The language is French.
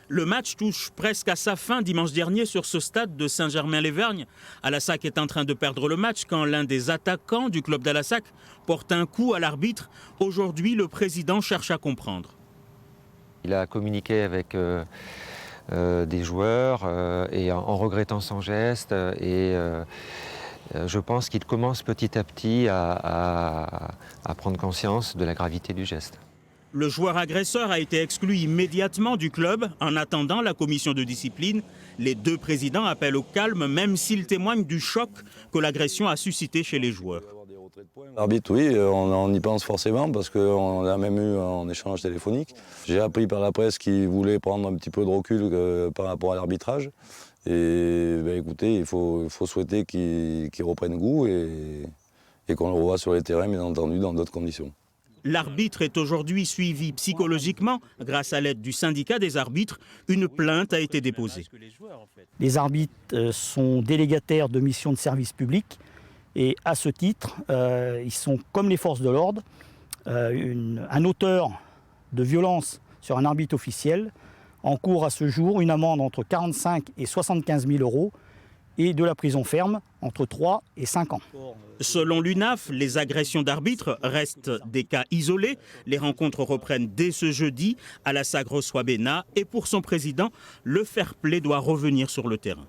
Le match touche presque à sa fin dimanche dernier sur ce stade de Saint-Germain-les-Vergnes. Alassac est en train de perdre le match quand l'un des attaquants du club d'Alassac porte un coup à l'arbitre. Aujourd'hui, le président cherche à comprendre. Il a communiqué avec des joueurs et en regrettant son geste. Je pense qu'il commence petit à petit à prendre conscience de la gravité du geste. Le joueur agresseur a été exclu immédiatement du club. En attendant la commission de discipline, les deux présidents appellent au calme, même s'ils témoignent du choc que l'agression a suscité chez les joueurs. L'arbitre, oui, on y pense forcément parce qu'on l'a même eu en échange téléphonique. J'ai appris par la presse qu'il voulait prendre un petit peu de recul par rapport à l'arbitrage. Et écoutez, il faut souhaiter qu'il reprenne goût et qu'on le revoie sur les terrains, bien entendu, dans d'autres conditions. L'arbitre est aujourd'hui suivi psychologiquement. Grâce à l'aide du syndicat des arbitres, une plainte a été déposée. Les arbitres sont délégataires de missions de service public et à ce titre, ils sont comme les forces de l'ordre. Un auteur de violence sur un arbitre officiel encourt à ce jour une amende entre 45 et 75 000 € et de la prison ferme entre 3 et 5 ans. Selon l'UNAF, les agressions d'arbitres restent des cas isolés. Les rencontres reprennent dès ce jeudi. Alassac reçoit Béna et pour son président, le fair-play doit revenir sur le terrain.